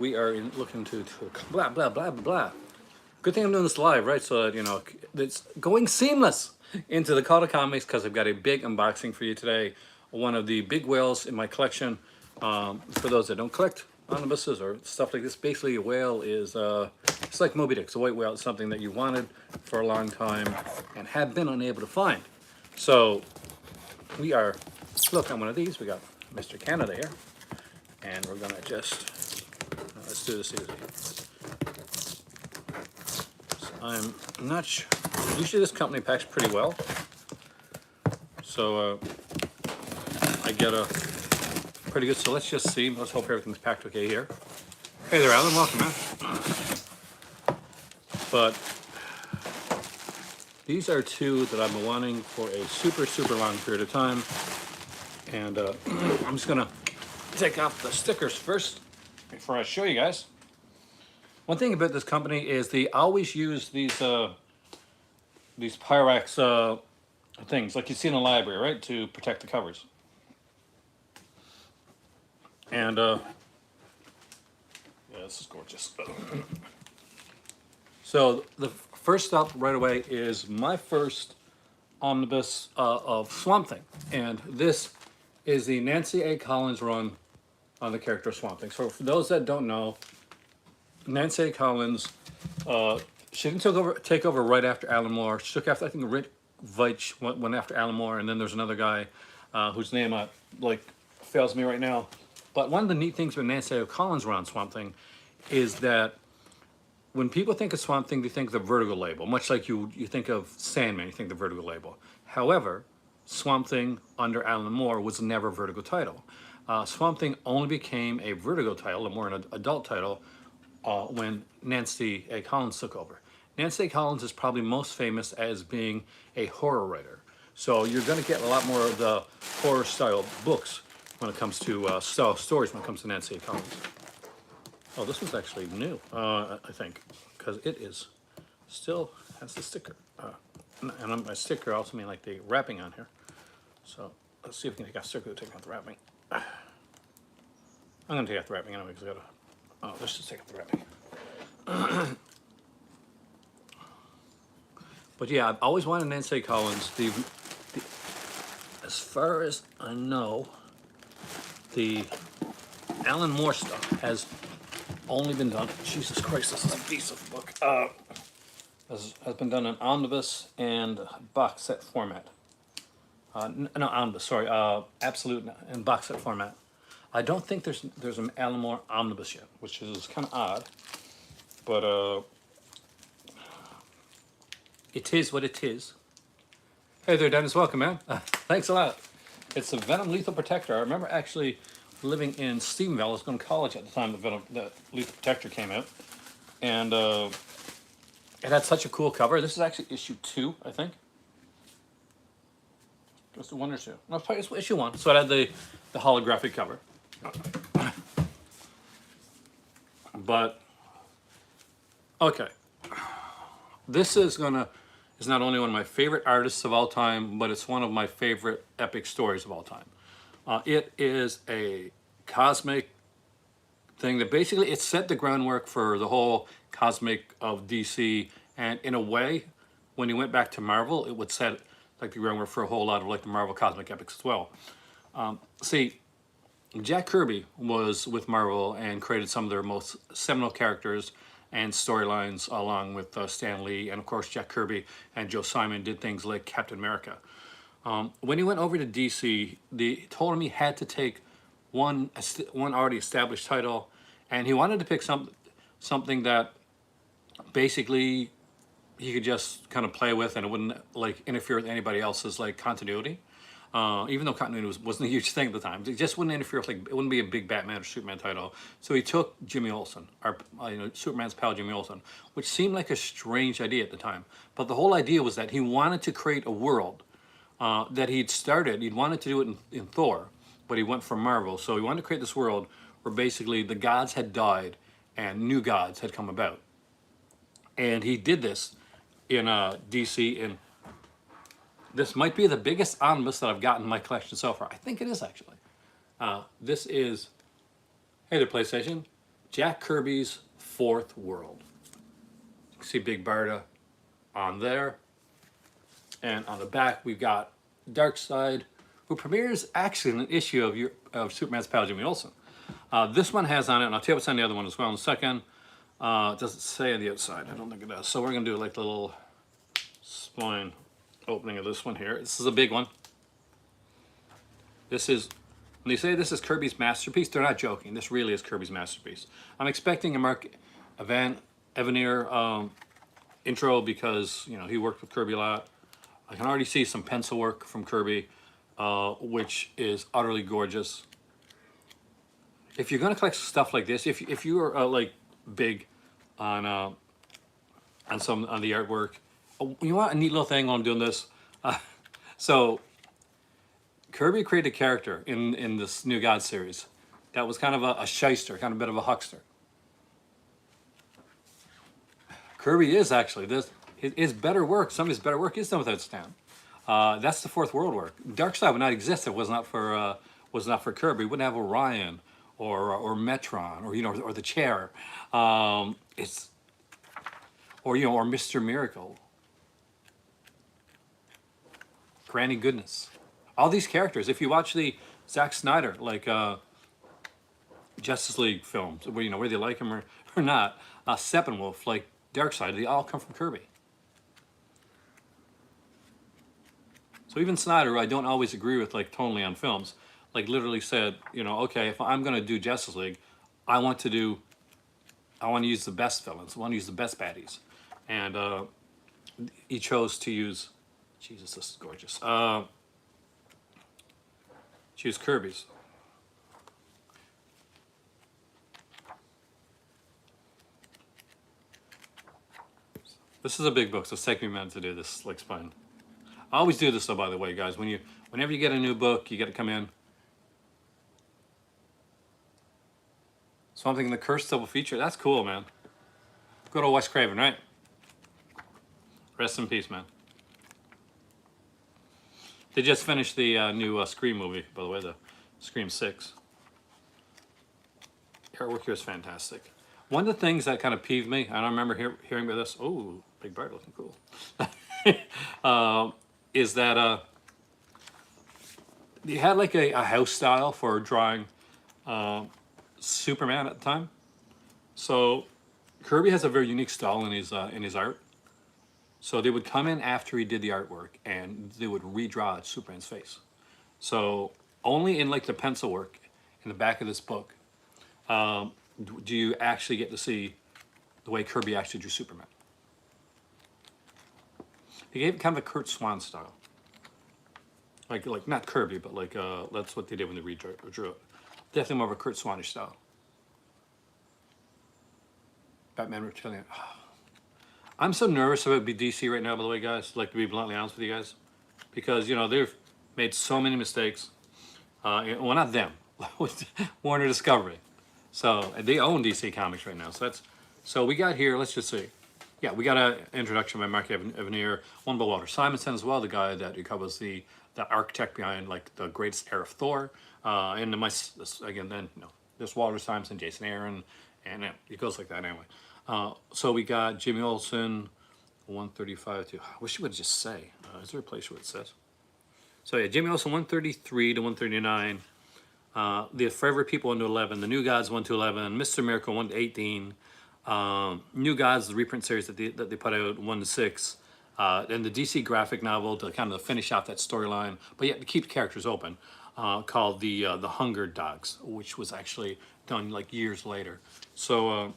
We are looking to blah blah blah blah blah. Good thing I'm doing this live, right? So that it's going seamless into the Call to Comics because I've got a big unboxing for you today. One of the big whales in my collection. For those that don't collect omnibuses or stuff like this, basically a whale is it's like Moby Dick. It's a white whale. It's something that you wanted for a long time and have been unable to find. So we are look on one of these. We got Mr. Canada here, and we're gonna just let's do this easy. So I'm not sure. Usually this company packs pretty well. So I get a pretty good, so let's just see. Let's hope everything's packed okay here. Hey there, Alan, welcome, man. But these are two that I've been wanting for a super long period of time. And I'm just gonna take off the stickers first before I show you guys. One thing about this company is they always use these Pyrex things like you see in the library, right, to protect the covers. And yeah, this is gorgeous. So the first up right away is my first omnibus of Swamp Thing, and this is the Nancy A. Collins run on the character Swamp Thing. So for those that don't know, Nancy A. Collins, she didn't take over right after Alan Moore. She took after, I think, Rick Veitch went after Alan Moore, and then there's another guy whose name like fails me right now. But one of the neat things with Nancy A. Collins around Swamp Thing is that when people think of Swamp Thing, they think of the Vertigo label, much like you think of Sandman, you think the Vertigo label. However, Swamp Thing under Alan Moore was never a Vertigo title. Swamp Thing only became a Vertigo title, a more an adult title, when Nancy A. Collins took over. Nancy A. Collins is probably most famous as being a horror writer. So you're going to get a lot more of the horror style books when it comes to style stories when it comes to Nancy A. Collins. Oh, this one's actually new, I think, because it is still has the sticker. And on my sticker, I also mean like the wrapping on here. So let's see if we can take out sticker to take out the wrapping. I'm going to take out the wrapping anyway because I got to. Oh, let's just take out the wrapping. But yeah, I've always wanted Nancy A. Collins. As far as I know, the Alan Moore stuff has only been done. Jesus Christ, this is a piece of book. Has been done in omnibus and box set format. No, omnibus. Sorry, absolute and box set format. I don't think there's an Alan Moore omnibus yet, which is kind of odd. But it is what it is. Hey there, Dennis. Welcome, man. Thanks a lot. It's a Venom Lethal Protector. I remember actually living in Stephenville. I was going to college at the time the Lethal Protector came out. And it had such a cool cover. This is actually issue 2, I think. Was it 1 or 2? No, it's issue 1. So it had the holographic cover. But, okay. This is not only one of my favorite artists of all time, but it's one of my favorite epic stories of all time. It is a cosmic thing that basically it set the groundwork for the whole cosmic of DC, and in a way, when he went back to Marvel, it would set like the groundwork for a whole lot of like the Marvel cosmic epics as well. See, Jack Kirby was with Marvel and created some of their most seminal characters and storylines, along with Stan Lee, and of course Jack Kirby and Joe Simon did things like Captain America. When he went over to DC, they told him he had to take one already established title, and he wanted to pick something that basically he could just kind of play with, and it wouldn't like interfere with anybody else's like continuity. Even though continuity wasn't a huge thing at the time, it just wouldn't interfere with, like, it wouldn't be a big Batman or Superman title. So he took Jimmy Olsen, Superman's pal Jimmy Olsen, which seemed like a strange idea at the time. But the whole idea was that he wanted to create a world that he'd started. He'd wanted to do it in Thor, but he went for Marvel. So he wanted to create this world where basically the gods had died and new gods had come about. And he did this in DC, and this might be the biggest omnibus that I've gotten in my collection so far. I think it is, actually. This is, hey there, PlayStation. Jack Kirby's Fourth World. You can see Big Barda on there. And on the back, we've got Darkseid, who premieres actually in an issue of Superman's pal Jimmy Olsen. This one has on it, and I'll tell you what's on the other one as well in a second. It doesn't say on the outside. I don't think it does. So we're going to do like the little spine opening of this one here. This is a big one. This is, when they say this is Kirby's masterpiece, they're not joking. This really is Kirby's masterpiece. I'm expecting a Mark Evanier intro because, you know, he worked with Kirby a lot. I can already see some pencil work from Kirby, which is utterly gorgeous. If you're going to collect stuff like this, if you are like big on the artwork, you want a neat little thing while I'm doing this. So Kirby created a character in this New God series that was kind of a shyster, kind of a bit of a huckster. Kirby is actually this. His better work, some of his better work is done without Stan. That's the Fourth World work. Darkseid would not exist if it was not for Kirby. We wouldn't have Orion or Metron or, you know, or the Chair. Or Mr. Miracle, Granny Goodness. All these characters. If you watch the Zack Snyder like Justice League films, where, you know, whether you like him or not, Steppenwolf, like Darkseid, they all come from Kirby. So even Snyder, who I don't always agree with, like tonally on films, like literally said, you know, okay, if I'm going to do Justice League, I want to use the best villains. I want to use the best baddies. And he chose to use, Jesus, this is gorgeous. Choose Kirby's. This is a big book, so it's taking me a minute to do this, like spine. I always do this though, by the way, guys. Whenever you get a new book, you got to come in. Something in the Curse double feature. That's cool, man. Good old Wes Craven, right? Rest in peace, man. They just finished the new Scream movie, by the way, the Scream 6. Artwork here is fantastic. One of the things that kind of peeved me, and I remember hearing about this, oh, Big Bird looking cool, is that they had like a house style for drawing Superman at the time. So Kirby has a very unique style in his art. So they would come in after he did the artwork and they would redraw Superman's face. So only in like the pencil work in the back of this book do you actually get to see the way Kirby actually drew Superman. He gave it kind of a Curt Swan style. Like not Kirby, but like that's what they did when they redrew it. Definitely more of a Curt Swanish style. Batman Reptilian. I'm so nervous about DC right now, by the way, guys. Like, to be bluntly honest with you guys, because, you know, they've made so many mistakes. Well, not them, Warner Discovery. So they own DC Comics right now. So we got here. Let's just see. Yeah, we got an introduction by Mark Evanier, one by Walter Simonson as well, the guy that covers the architect behind like the greatest era of Thor. And there's Walter Simonson, Jason Aaron, and it goes like that anyway. So we got Jimmy Olsen, 135 to, I wish it would just say, is there a place where it says? So yeah, Jimmy Olsen, 133 to 139. The Forever People, 1 to 11. The New Gods, 1 to 11. Mr. Miracle, 1 to 18. New Gods, the reprint series that they put out, 1 to 6. And the DC graphic novel to kind of finish off that storyline, but yet to keep characters open, called the Hunger Dogs, which was actually done like years later. So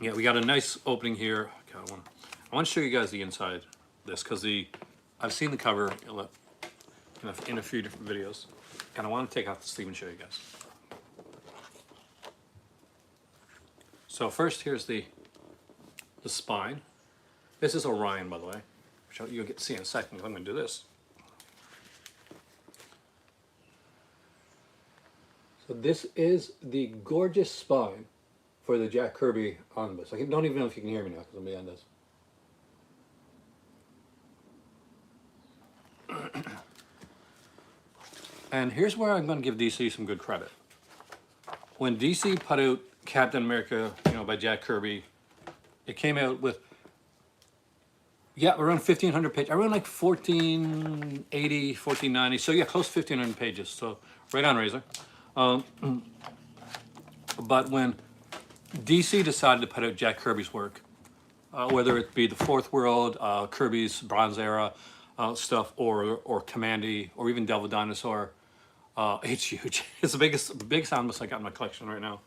yeah, we got a nice opening here. Okay, I want to show you guys the inside of this because I've seen the cover in a few different videos, and I want to take off the sleeve and show you guys. So first, here's the spine. This is Orion, by the way, which you'll get to see in a second. I'm going to do this. So this is the gorgeous spine for the Jack Kirby omnibus. I don't even know if you can hear me now because I'm behind this. And here's where I'm going to give DC some good credit. When DC put out Captain America, by Jack Kirby. It came out with, around 1,500 pages. Around like 1,480, 1,490. So yeah, close to 1,500 pages. So right on Razor. But when DC decided to put out Jack Kirby's work, whether it be the Fourth World, Kirby's Bronze Era stuff, or Commandy, or even Devil Dinosaur, it's huge. It's the biggest omnibus I got in my collection right now.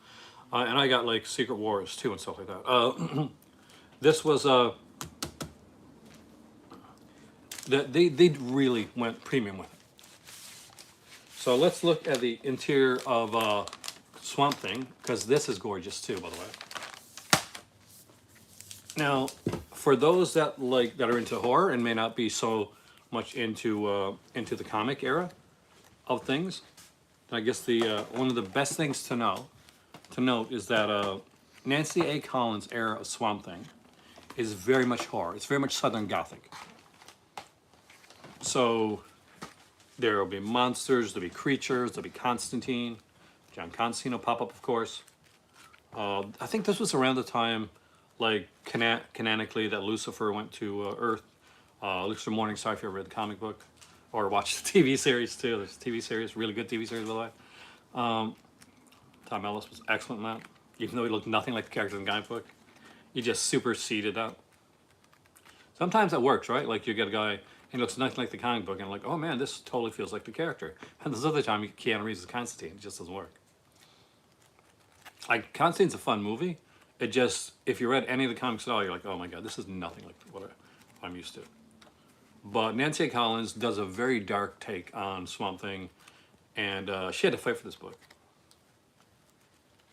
And I got like Secret Wars too and stuff like that. This was they really went premium with it. So let's look at the interior of Swamp Thing, because this is gorgeous too, by the way. Now, for those that are into horror and may not be so much into the comic era of things, I guess the one of the best things to note is that Nancy A. Collins' era of Swamp Thing is very much horror. It's very much Southern Gothic. So there will be monsters, there'll be creatures, there'll be Constantine. John Constantine will pop up, of course. I think this was around the time, like canonically, that Lucifer went to Earth. Lucifer Morningstar, if you ever read the comic book or watched the TV series too. There's a TV series, really good TV series, by the way. Tom Ellis was excellent in that, even though he looked nothing like the characters in the comic book. He just superseded that. Sometimes that works, right? Like you get a guy, he looks nothing like the comic book, and like, oh man, this totally feels like the character. And this other time, Keanu Reeves is Constantine. It just doesn't work. Like, Constantine's a fun movie. It just, if you read any of the comics at all, you're like, oh my god, this is nothing like what I'm used to. But Nancy A. Collins does a very dark take on Swamp Thing, and she had to fight for this book.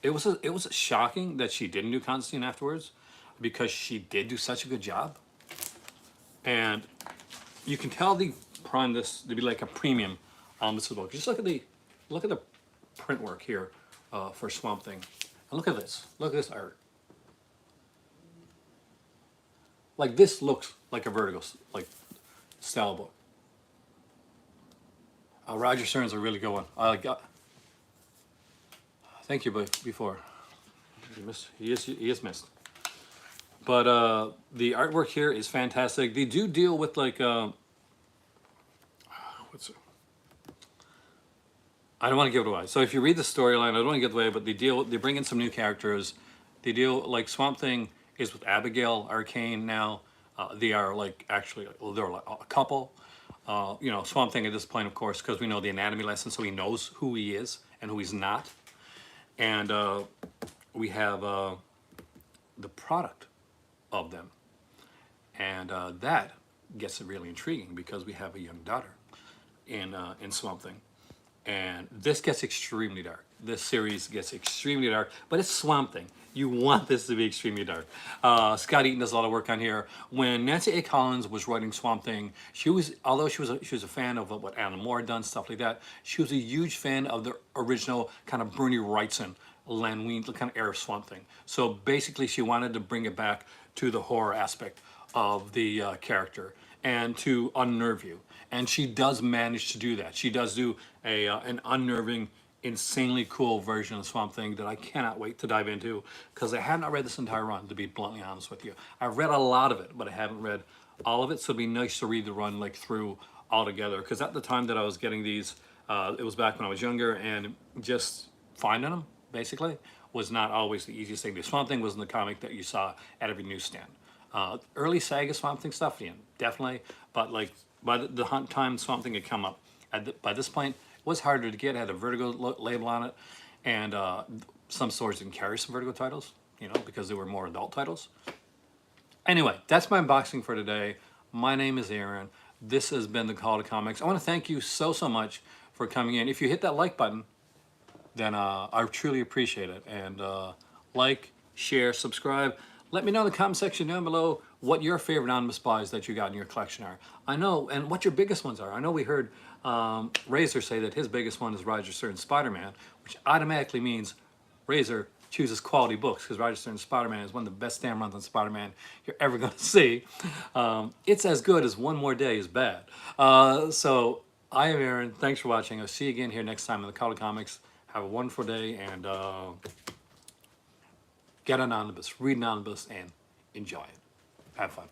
It was shocking that she didn't do Constantine afterwards, because she did do such a good job. And you can tell they primed this to be like a premium omnibus book. Just look at the print work here for Swamp Thing, and look at this. Look at this art. Like, this looks like a Vertigo style book. Roger Stern's a really good one. Thank you, before. He is missed. But the artwork here is fantastic. They do deal with like what's it? I don't want to give it away. So if you read the storyline, I don't want to give it away, but they bring in some new characters. They deal, like, Swamp Thing is with Abigail Arcane now. They are like, actually, they're like a couple. Swamp Thing at this point, of course, because we know the anatomy lesson, so he knows who he is and who he's not. And we have the product of them, and that gets it really intriguing, because we have a young daughter in Swamp Thing, and this gets extremely dark. This series gets extremely dark, but it's Swamp Thing. You want this to be extremely dark. Scott Eaton does a lot of work on here. When Nancy A. Collins was writing Swamp Thing, although she was a fan of what Alan Moore had done, stuff like that, she was a huge fan of the original kind of Bernie Wrightson, Len Wein kind of era of Swamp Thing. So basically, she wanted to bring it back to the horror aspect of the character and to unnerve you. And she does manage to do that. She does do an unnerving, insanely cool version of Swamp Thing that I cannot wait to dive into, because I have not read this entire run, to be bluntly honest with you. I've read a lot of it, but I haven't read all of it, so it'd be nice to read the run like through all together, because at the time that I was getting these, it was back when I was younger, and just finding them, basically, was not always the easiest thing. The Swamp Thing wasn't the comic that you saw at every newsstand. Early Saga Swamp Thing stuff, yeah, definitely, but like by the time Swamp Thing had come up, by this point, it was harder to get. It had a Vertigo label on it, and some stores didn't carry some Vertigo titles, because they were more adult titles. Anyway, that's my unboxing for today. My name is Aaron. This has been the Call to Comics. I want to thank you so much for coming in. If you hit that like button, then I truly appreciate it. And like, share, subscribe. Let me know in the comment section down below what your favorite omnibus buys that you got in your collection are. I know, and what your biggest ones are. I know we heard Razor say that his biggest one is Roger Stern's Spider-Man, which automatically means Razor chooses quality books, because Roger Stern's Spider-Man is one of the best damn runs on Spider-Man you're ever going to see. It's as good as One More Day is bad. So I am Aaron. Thanks for watching. I'll see you again here next time on the Call to Comics. Have a wonderful day, and get an omnibus, read an omnibus, and enjoy it. Have fun.